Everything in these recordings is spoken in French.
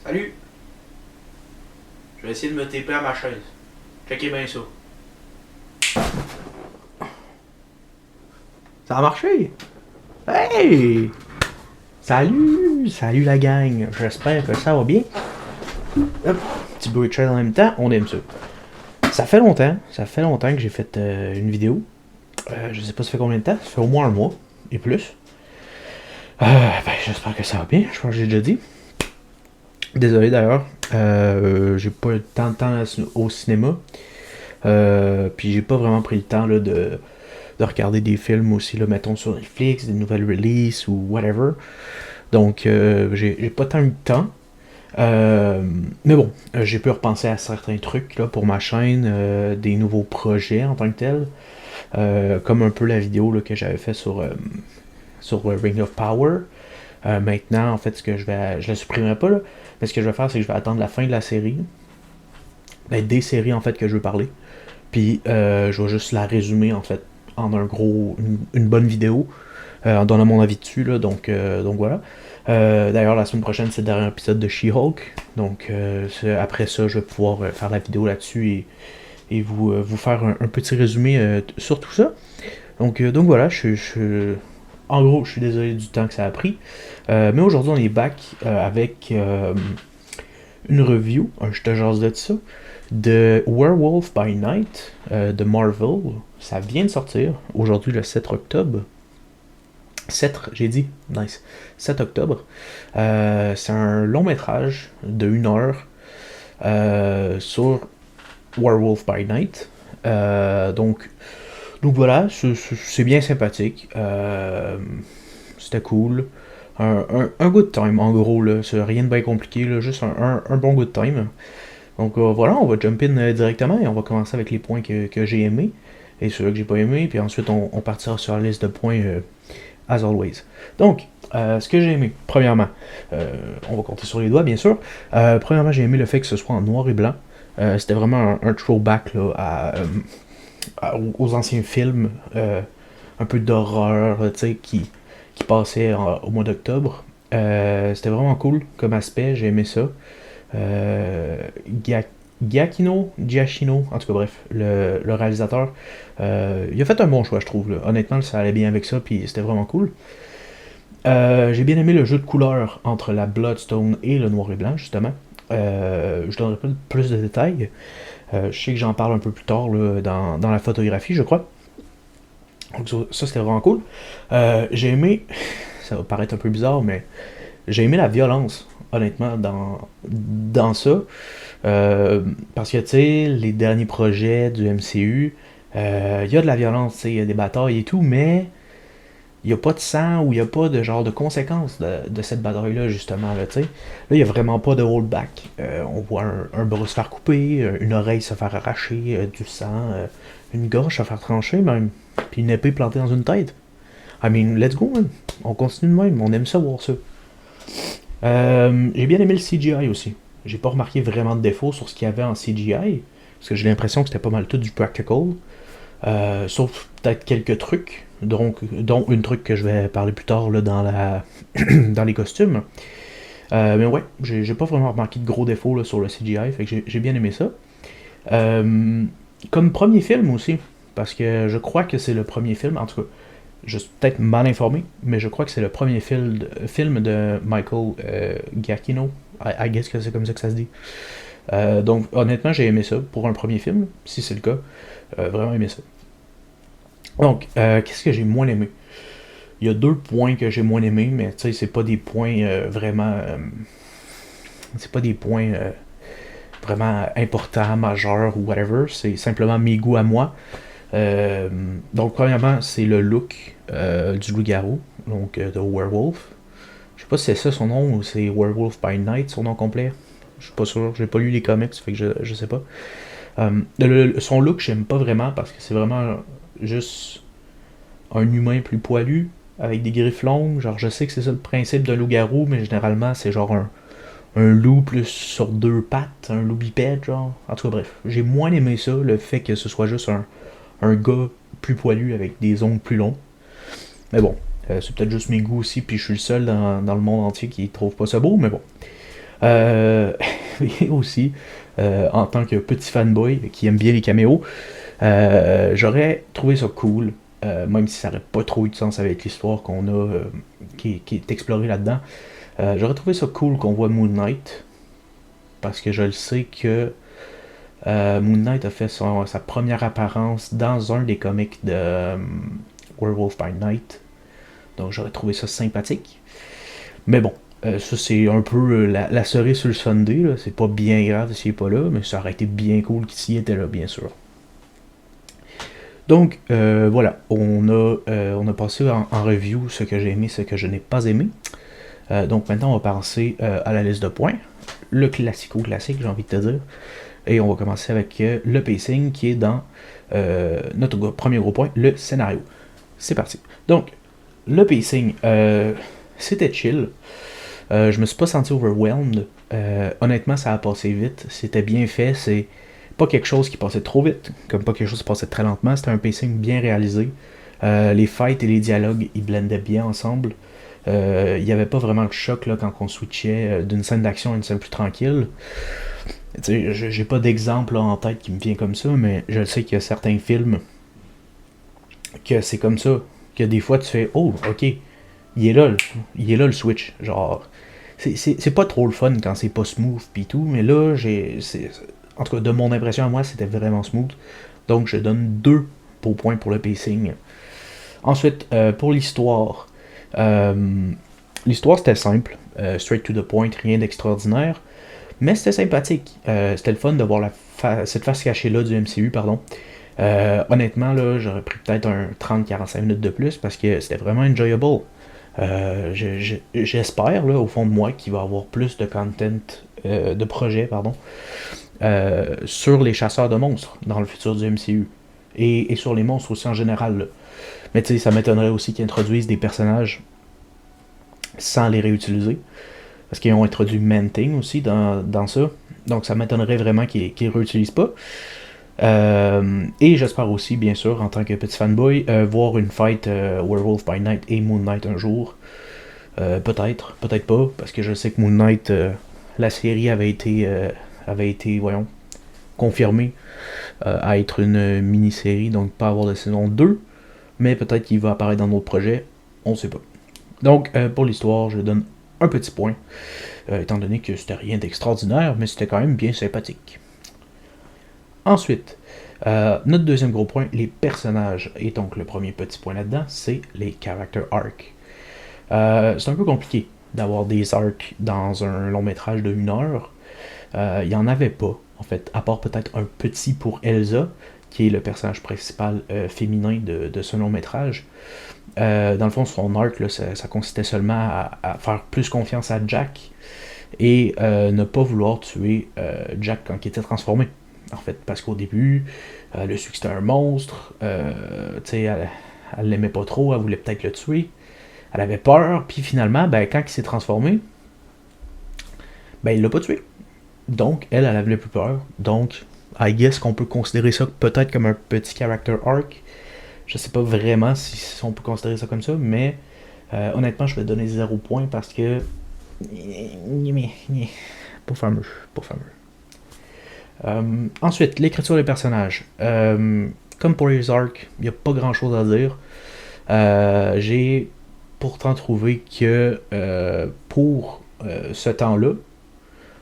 Salut! Je vais essayer de me taper à ma chaise. Checkez bien ça. Ça a marché! Hey! Salut la gang! J'espère que ça va bien. Hop, petit bruit de chaise en même temps, on aime ça. Ça fait longtemps que j'ai fait une vidéo. Je sais pas ça fait combien de temps, ça fait au moins un mois et plus. J'espère que ça va bien, je pense que j'ai déjà dit. Désolé d'ailleurs, j'ai pas eu tant de temps au cinéma. Puis j'ai pas vraiment pris le temps là, de regarder des films aussi, là, mettons sur Netflix, des nouvelles releases ou whatever. Donc j'ai pas tant eu de temps. Mais bon, j'ai pu repenser à certains trucs là, pour ma chaîne, des nouveaux projets en tant que tel. Comme un peu la vidéo là, que j'avais fait sur Ring of Power. Maintenant, en fait, je la supprimerai pas là, mais ce que je vais faire, c'est que je vais attendre la fin de la série, des séries en fait que je veux parler, puis je vais juste la résumer en fait en une bonne vidéo, en donnant mon avis dessus là, donc voilà. D'ailleurs, la semaine prochaine, c'est le dernier épisode de She-Hulk, donc après ça, je vais pouvoir faire la vidéo là-dessus et vous faire un petit résumé sur tout ça. Donc voilà, en gros, je suis désolé du temps que ça a pris. Mais aujourd'hui, on est back avec une review, je te jase de ça, de Werewolf by Night de Marvel. Ça vient de sortir aujourd'hui le 7 octobre. 7, j'ai dit, nice. 7 octobre. C'est un long métrage de 1 heure sur Werewolf by Night. Donc voilà, c'est bien sympathique. C'était cool. Un good time en gros, là. C'est rien de bien compliqué, là, juste un bon good time. Donc voilà, on va jump in directement et on va commencer avec les points que j'ai aimés et ceux que j'ai pas aimés, puis ensuite on partira sur la liste de points as always. Donc, ce que j'ai aimé, premièrement, on va compter sur les doigts bien sûr. Premièrement, j'ai aimé le fait que ce soit en noir et blanc. C'était vraiment un throwback là, aux anciens films, un peu d'horreur, tu sais, qui passaient au mois d'octobre. C'était vraiment cool comme aspect, j'ai aimé ça. Euh, Giacchino, en tout cas bref, le réalisateur, il a fait un bon choix, je trouve. Là. Honnêtement, ça allait bien avec ça, puis c'était vraiment cool. J'ai bien aimé le jeu de couleurs entre la Bloodstone et le noir et blanc, justement. Je donnerai pas plus de détails. Je sais que j'en parle un peu plus tard là, dans la photographie, je crois. Donc ça c'était vraiment cool. J'ai aimé, ça va paraître un peu bizarre, mais j'ai aimé la violence, honnêtement, dans ça. Parce que, tu sais, les derniers projets du MCU, il y a de la violence, tu sais, il y a des batailles et tout, mais il n'y a pas de sang ou il n'y a pas de genre de conséquences de cette bataille-là, justement, là, tu sais. Là, il n'y a vraiment pas de holdback. On voit un bras se faire couper, une oreille se faire arracher, du sang, une gorge se faire trancher, même, puis une épée plantée dans une tête. I mean, let's go, man. On continue de même, on aime ça voir ça. J'ai bien aimé le CGI aussi. J'ai pas remarqué vraiment de défauts sur ce qu'il y avait en CGI, parce que j'ai l'impression que c'était pas mal tout du practical. Sauf peut-être quelques trucs, dont une truc que je vais parler plus tard là, dans les costumes. Mais ouais, j'ai pas vraiment remarqué de gros défauts là, sur le CGI, fait que j'ai bien aimé ça. Comme premier film aussi, parce que je crois que c'est le premier film, en tout cas, je suis peut-être mal informé, mais je crois que c'est le premier film de Michael Giacchino. I guess que c'est comme ça que ça se dit. Donc honnêtement, j'ai aimé ça pour un premier film, si c'est le cas. Vraiment aimé ça. Donc, qu'est-ce que j'ai moins aimé? Il y a 2 points que j'ai moins aimé, mais tu sais, c'est pas des points vraiment. C'est pas des points vraiment importants, majeurs ou whatever. C'est simplement mes goûts à moi. Donc, premièrement, c'est le look du loup-garou, donc de Werewolf. Je sais pas si c'est ça son nom ou c'est Werewolf by Night, son nom complet. Je suis pas sûr, j'ai pas lu les comics, fait que je sais pas. Son look, j'aime pas vraiment parce que c'est vraiment juste un humain plus poilu avec des griffes longues. Genre, je sais que c'est ça le principe d'un loup-garou, mais généralement, c'est genre un loup plus sur 2 pattes, un loup bipède, genre. En tout cas, bref, j'ai moins aimé ça, le fait que ce soit juste un gars plus poilu avec des ongles plus longs. Mais bon, c'est peut-être juste mes goûts aussi, puis je suis le seul dans le monde entier qui trouve pas ça beau, mais bon. Et aussi, en tant que petit fanboy qui aime bien les caméos, j'aurais trouvé ça cool, même si ça n'aurait pas trop eu de sens avec l'histoire qu'on a, qui est explorée là-dedans. J'aurais trouvé ça cool qu'on voit Moon Knight, parce que je le sais que Moon Knight a fait sa première apparence dans un des comics de Werewolf by Night. Donc j'aurais trouvé ça sympathique. Mais bon, ça c'est un peu la cerise sur le sundae. Là. C'est pas bien grave s'il est pas là, mais ça aurait été bien cool s'il était là, bien sûr. Donc voilà, on a passé en review ce que j'ai aimé, ce que je n'ai pas aimé. Donc maintenant on va passer à la liste de points. Le classico-classique, j'ai envie de te dire. Et on va commencer avec le pacing qui est dans notre premier gros point, le scénario. C'est parti. Donc, le pacing, c'était chill. Je me suis pas senti overwhelmed. Honnêtement, ça a passé vite. C'était bien fait. C'est pas quelque chose qui passait trop vite, comme pas quelque chose qui passait très lentement. C'était un pacing bien réalisé. Les fights et les dialogues, ils blendaient bien ensemble. Il n'y avait pas vraiment de choc là, quand on switchait d'une scène d'action à une scène plus tranquille. J'ai pas d'exemple en tête qui me vient comme ça, mais je sais qu'il y a certains films que c'est comme ça. Que des fois tu fais oh, ok, il est là le switch. Genre, c'est pas trop le fun quand c'est pas smooth pis tout, mais là, en tout cas, de mon impression à moi, c'était vraiment smooth. Donc, je donne 2 points pour le pacing. Ensuite, pour l'histoire. L'histoire, c'était simple. Straight to the point, rien d'extraordinaire. Mais c'était sympathique. C'était le fun de voir cette face cachée-là du MCU, pardon. Honnêtement, là, j'aurais pris peut-être un 30-45 minutes de plus parce que c'était vraiment enjoyable. J'espère, là, au fond de moi, qu'il va y avoir plus de content, de projets, pardon, sur les chasseurs de monstres dans le futur du MCU. Et sur les monstres aussi en général. Là. Mais tu sais, ça m'étonnerait aussi qu'ils introduisent des personnages sans les réutiliser. Parce qu'ils ont introduit Manting aussi dans ça. Donc ça m'étonnerait vraiment qu'ils ne réutilisent pas. Et j'espère aussi, bien sûr, en tant que petit fanboy, voir une fight Werewolf by Night et Moon Knight un jour. Peut-être, peut-être pas, parce que je sais que Moon Knight, la série avait été voyons, confirmée à être une mini-série, donc pas avoir de saison 2. Mais peut-être qu'il va apparaître dans d'autres projets, on sait pas. Donc, pour l'histoire, je donne un petit point, étant donné que c'était rien d'extraordinaire, mais c'était quand même bien sympathique. Ensuite, notre deuxième gros point, les personnages. Et donc, le premier petit point là-dedans, c'est les character arcs. C'est un peu compliqué d'avoir des arcs dans un long métrage de 1 heure. Il n'y en avait pas, en fait, à part peut-être un petit pour Elsa, qui est le personnage principal féminin de ce long métrage. Dans le fond, son arc, là, ça consistait seulement à faire plus confiance à Jack et ne pas vouloir tuer Jack quand il était transformé. En fait, parce qu'au début, elle a su que c'était un monstre, elle l'aimait pas trop, elle voulait peut-être le tuer, elle avait peur, puis finalement, ben, quand il s'est transformé, ben, il l'a pas tué. Donc, elle avait plus peur. Donc, I guess qu'on peut considérer ça peut-être comme un petit character arc. Je sais pas vraiment si on peut considérer ça comme ça, mais honnêtement, je vais donner 0 point parce que. Pas fameux. Pas fameux. Ensuite, l'écriture des personnages. Comme pour les arcs, il n'y a pas grand chose à dire. J'ai pourtant trouvé que pour ce temps-là,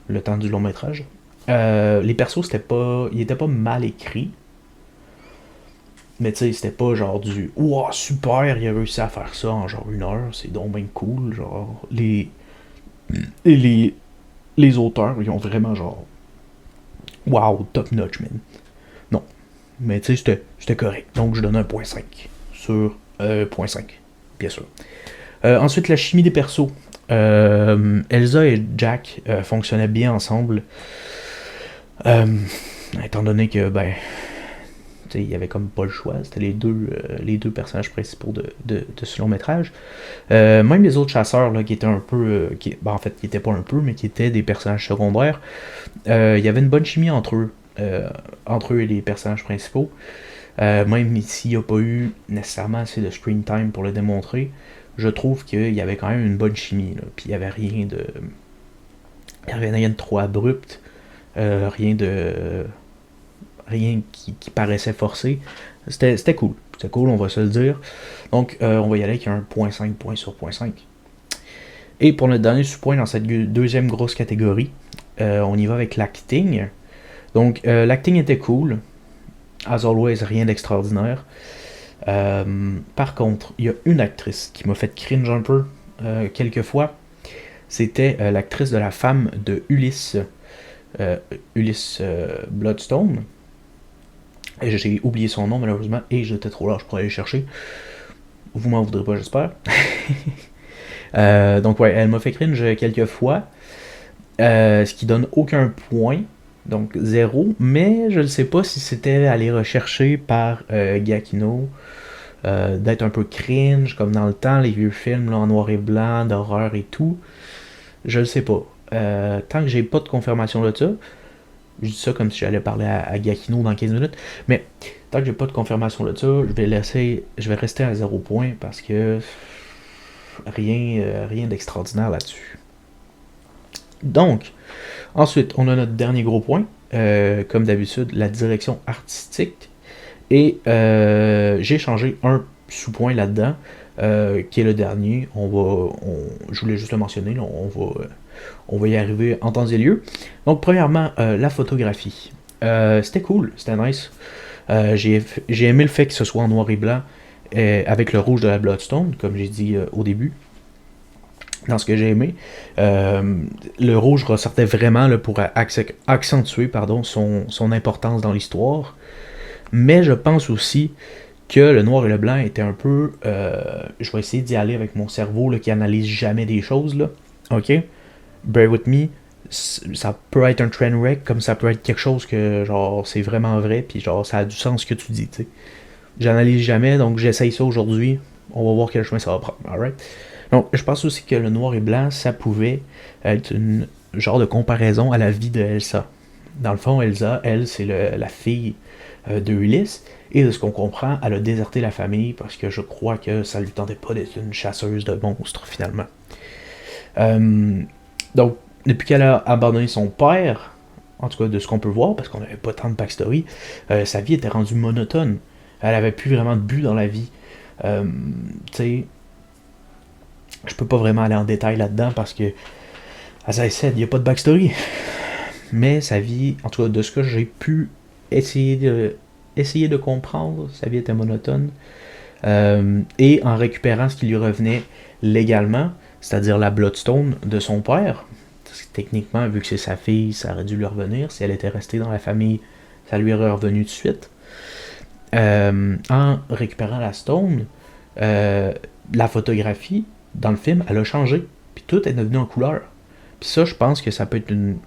le temps du long métrage, les persos, ils étaient pas mal écrits. Mais tu sais, c'était pas genre du ouah, super, il a réussi à faire ça en genre 1 heure, c'est donc bien cool. Genre, et les auteurs, ils ont vraiment genre wow, top notch, man. Non. Mais tu sais, c'était correct. Donc je donne un point 5 sur 0.5, bien sûr. Ensuite, la chimie des persos. Elsa et Jack fonctionnaient bien ensemble. Étant donné que, ben, il y avait comme pas le choix, c'était les deux personnages principaux de ce long métrage. Même les autres chasseurs là, qui étaient un peu, en fait qui étaient pas un peu, mais qui étaient des personnages secondaires, il y avait une bonne chimie entre eux et les personnages principaux. Même s'il n'y a pas eu nécessairement assez de screen time pour le démontrer, je trouve qu'il y avait quand même une bonne chimie, là, puis il n'y avait Il n'y avait rien de trop abrupt, rien qui paraissait forcé. C'était cool. C'était cool, on va se le dire. Donc, on va y aller avec un 0.5 point sur 0.5. Et pour notre dernier sous-point dans cette deuxième grosse catégorie, on y va avec l'acting. Donc, l'acting était cool. As always, rien d'extraordinaire. Par contre, il y a une actrice qui m'a fait cringe un peu quelques fois. C'était l'actrice de la femme de Ulysse. Ulysse Bloodstone. Et j'ai oublié son nom malheureusement et j'étais trop large pour aller le chercher. Vous m'en voudrez pas, j'espère. Donc ouais, elle m'a fait cringe quelques fois. Ce qui donne aucun point. Donc 0. Mais je ne sais pas si c'était aller rechercher par Giacchino. D'être un peu cringe, comme dans le temps, les vieux films là, en noir et blanc, d'horreur et tout. Je le sais pas. Tant que j'ai pas de confirmation de ça, je dis ça comme si j'allais parler à Giacchino dans 15 minutes, mais tant que j'ai pas de confirmation de ça, je vais rester à 0 point parce que rien d'extraordinaire là-dessus. Donc, ensuite, on a notre dernier gros point, comme d'habitude, la direction artistique. Et j'ai changé un sous-point là-dedans, qui est le dernier. Je voulais juste le mentionner, là, on va y arriver en temps et lieu. Donc, premièrement, la photographie. C'était cool, c'était nice. J'ai aimé le fait que ce soit en noir et blanc, avec le rouge de la Bloodstone, comme j'ai dit au début. Dans ce que j'ai aimé, le rouge ressortait vraiment là, pour accentuer son importance dans l'histoire. Mais je pense aussi que le noir et le blanc étaient un peu... je vais essayer d'y aller avec mon cerveau là, qui analyse jamais des choses. Là. Ok? Bear with me. Ça peut être un train wreck, comme ça peut être quelque chose que genre c'est vraiment vrai, puis genre ça a du sens ce que tu dis. T'sais. J'analyse jamais, donc j'essaye ça aujourd'hui. On va voir quel chemin ça va prendre. Alright? Donc je pense aussi que le noir et blanc, ça pouvait être une genre de comparaison à la vie de Elsa. Dans le fond, Elsa, elle, c'est la fille de Ulysse. Et de ce qu'on comprend, elle a déserté la famille parce que je crois que ça lui tentait pas d'être une chasseuse de monstres finalement. Donc, depuis qu'elle a abandonné son père, en tout cas de ce qu'on peut voir, parce qu'on n'avait pas tant de backstory, sa vie était rendue monotone. Elle avait plus vraiment de but dans la vie. Tu sais, je peux pas vraiment aller en détail là-dedans parce que, as I said, il n'y a pas de backstory. Mais sa vie, en tout cas de ce que j'ai pu essayer de comprendre, sa vie était monotone. Et en récupérant ce qui lui revenait légalement, c'est-à-dire la Bloodstone de son père, parce que techniquement, vu que c'est sa fille, ça aurait dû lui revenir. Si elle était restée dans la famille, ça lui aurait revenu tout de suite. En récupérant la stone, la photographie dans le film, elle a changé. Puis tout est devenu en couleur. Puis ça, je pense que ça peut être une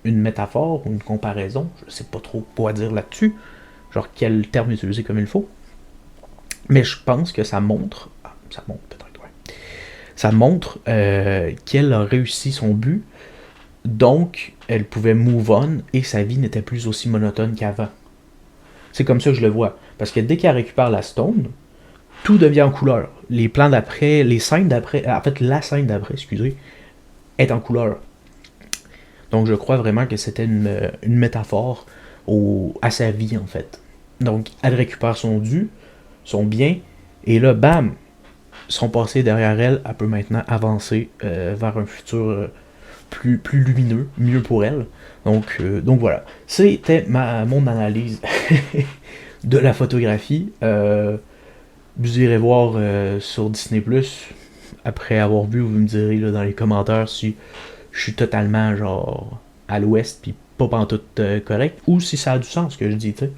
métaphore ou une comparaison. Je sais pas trop quoi dire là-dessus. Genre quel terme utiliser comme il faut. Mais je pense que ça montre... ça montre peut-être, ouais. Ça montre qu'elle a réussi son but. Donc, elle pouvait move on et sa vie n'était plus aussi monotone qu'avant. C'est comme ça que je le vois. Parce que dès qu'elle récupère la stone, tout devient en couleur. Les plans d'après, les scènes d'après, en fait la scène d'après, excusez, est en couleur. Donc je crois vraiment que c'était une métaphore à sa vie en fait. Donc elle récupère son dû, son bien, et là bam, son passé derrière elle, elle peut maintenant avancer vers un futur plus lumineux, mieux pour elle. Donc voilà, c'était mon analyse de la photographie. Vous irez voir sur Disney+, après avoir vu, vous me direz là, dans les commentaires si je suis totalement genre à l'ouest puis pas pantoute correct, ou si ça a du sens ce que je dis, tu sais.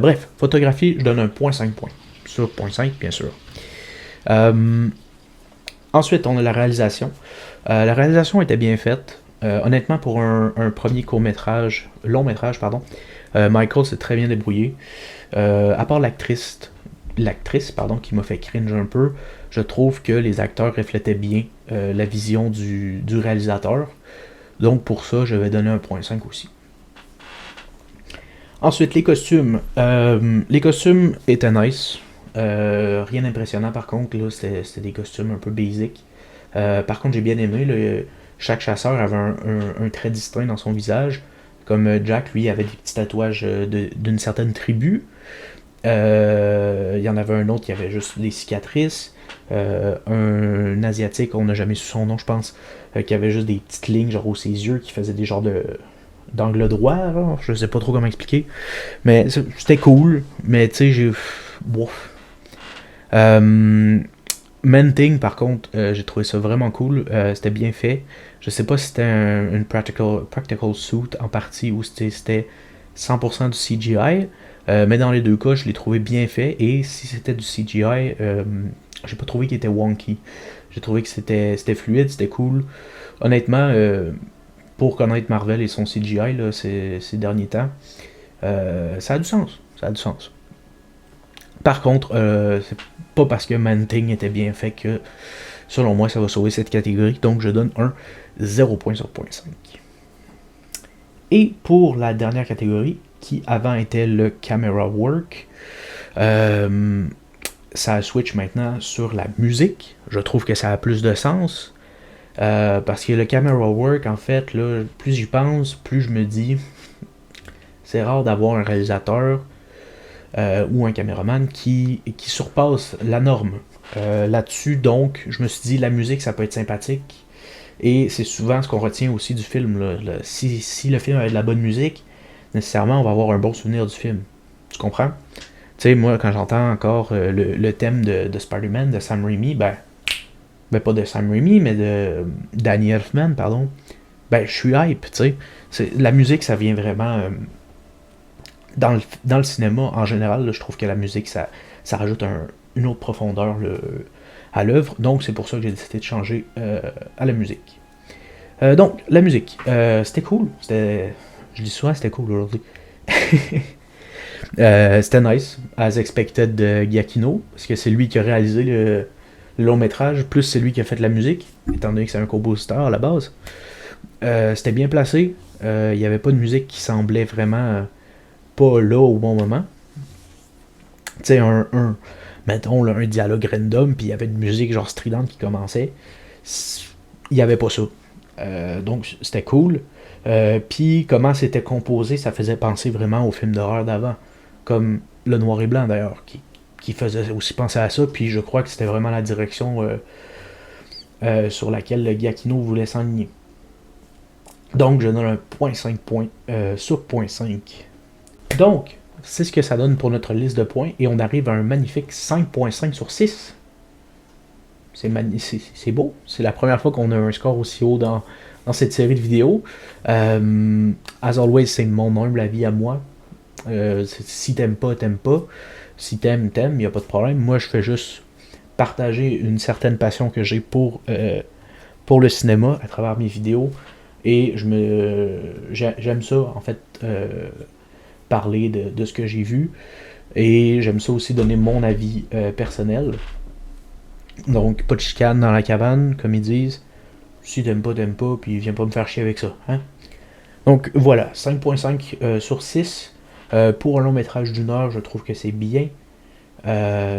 Bref, photographie, je donne un 0.5 points. Sur 0.5, bien sûr. Ensuite, on a la réalisation. La réalisation était bien faite. Honnêtement, pour un premier long métrage, pardon, Michael s'est très bien débrouillé. À part l'actrice qui m'a fait cringe un peu, je trouve que les acteurs reflétaient bien la vision du réalisateur. Donc pour ça, je vais donner un 0.5 aussi. Ensuite, les costumes. Les costumes étaient nice. Rien d'impressionnant par contre, là, c'était des costumes un peu basic. Par contre, j'ai bien aimé chaque chasseur avait un trait distinct dans son visage. Comme Jack, lui, avait des petits tatouages d'une certaine tribu. Il y en avait un autre qui avait juste des cicatrices. Un asiatique, on n'a jamais su son nom, je pense, qui avait juste des petites lignes genre, ses yeux, qui faisaient des genres d'angle droit. Là. Je sais pas trop comment expliquer. Mais c'était cool. Mais tu sais, j'ai. Bon. Manting, par contre, j'ai trouvé ça vraiment cool. C'était bien fait. Je sais pas si c'était une practical suit en partie ou c'était 100% du CGI. Mais dans les deux cas, je l'ai trouvé bien fait. Et si c'était du CGI, j'ai pas trouvé qu'il était wonky. J'ai trouvé que c'était fluide, c'était cool. Honnêtement, pour connaître Marvel et son CGI là, ces derniers temps, ça a du sens. Ça a du sens. Par contre, c'est pas parce que Manting était bien fait que, selon moi, ça va sauver cette catégorie. Donc, je donne un 0 point sur 0.5. Et pour la dernière catégorie, qui avant était le camera work, ça switch maintenant sur la musique. Je trouve que ça a plus de sens. Parce que le camera work, en fait, là, plus j'y pense, plus je me dis, c'est rare d'avoir un réalisateur ou un caméraman qui surpasse la norme là-dessus. Donc, je me suis dit, la musique, ça peut être sympathique. Et c'est souvent ce qu'on retient aussi du film. Là. Si le film avait de la bonne musique, nécessairement, on va avoir un bon souvenir du film. Tu comprends? Tu sais, moi, quand j'entends encore le thème de Spider-Man, de Sam Raimi, ben pas de Sam Raimi, mais de Danny Elfman, pardon, ben je suis hype, tu sais. La musique, ça vient vraiment... dans le cinéma, en général, là, je trouve que la musique, ça rajoute une autre profondeur à l'œuvre. Donc, c'est pour ça que j'ai décidé de changer à la musique. Donc, la musique. C'était cool. Je dis souvent, c'était cool aujourd'hui. C'était nice, as expected de Giacchino, parce que c'est lui qui a réalisé le long métrage, plus c'est lui qui a fait la musique, étant donné que c'est un compositeur à la base. C'était bien placé. Il n'y avait pas de musique qui semblait vraiment pas là au bon moment. Tu sais, mettons là, un dialogue random, puis il y avait une musique genre stridente qui commençait. Il n'y avait pas ça. Donc c'était cool. Puis comment c'était composé, ça faisait penser vraiment au film d'horreur d'avant. Comme le noir et blanc d'ailleurs, qui faisait aussi penser à ça. Puis je crois que c'était vraiment la direction sur laquelle le Giacchino voulait s'enligner. Donc je donne un 0.5 points sur 0.5. Donc, c'est ce que ça donne pour notre liste de points. Et on arrive à un magnifique 5.5 sur 6. C'est beau. C'est la première fois qu'on a un score aussi haut dans cette série de vidéos. As always, c'est mon humble avis à moi. Si t'aimes pas, t'aimes pas. Si t'aimes, t'aimes, il n'y a pas de problème. Moi, je fais juste partager une certaine passion que j'ai pour le cinéma à travers mes vidéos. Et j'aime ça, en fait, parler de ce que j'ai vu. Et j'aime ça aussi donner mon avis personnel. Donc, pas de chicane dans la cabane, comme ils disent. Si t'aimes pas, puis viens pas me faire chier avec ça. Hein? Donc voilà, 5.5 sur 6. Pour un long métrage d'une heure, je trouve que c'est bien.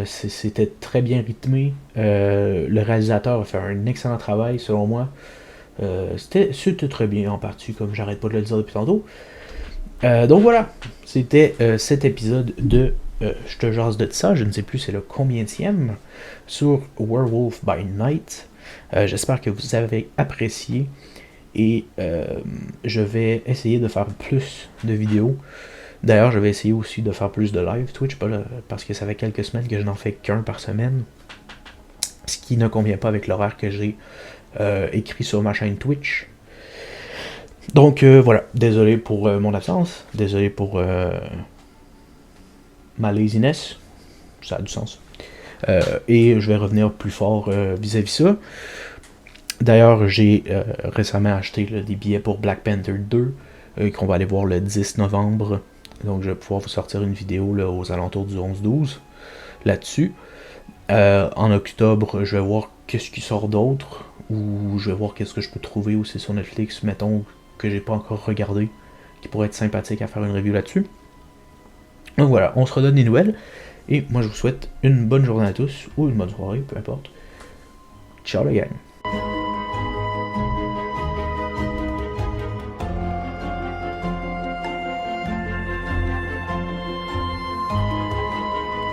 C'était très bien rythmé. Le réalisateur a fait un excellent travail, selon moi. C'était très bien en partie, comme j'arrête pas de le dire depuis tantôt. Donc voilà, c'était cet épisode de Je te jase de ça, je ne sais plus c'est le combienième, sur Werewolf by Night. J'espère que vous avez apprécié et je vais essayer de faire plus de vidéos. D'ailleurs, je vais essayer aussi de faire plus de live Twitch, parce que ça fait quelques semaines que je n'en fais qu'un par semaine, ce qui ne convient pas avec l'horaire que j'ai écrit sur ma chaîne Twitch. Donc voilà, désolé pour mon absence, désolé pour ma laziness, ça a du sens. Et je vais revenir plus fort vis-à-vis ça. D'ailleurs, j'ai récemment acheté des billets pour Black Panther 2, qu'on va aller voir le 10 novembre. Donc je vais pouvoir vous sortir une vidéo là, aux alentours du 11-12 là-dessus. En octobre, je vais voir qu'est-ce qui sort d'autre, ou je vais voir qu'est-ce que je peux trouver aussi sur Netflix, mettons, que j'ai pas encore regardé, qui pourrait être sympathique à faire une review là-dessus. Donc voilà, on se redonne des nouvelles, et moi je vous souhaite une bonne journée à tous, ou une bonne soirée, peu importe. Ciao les gang!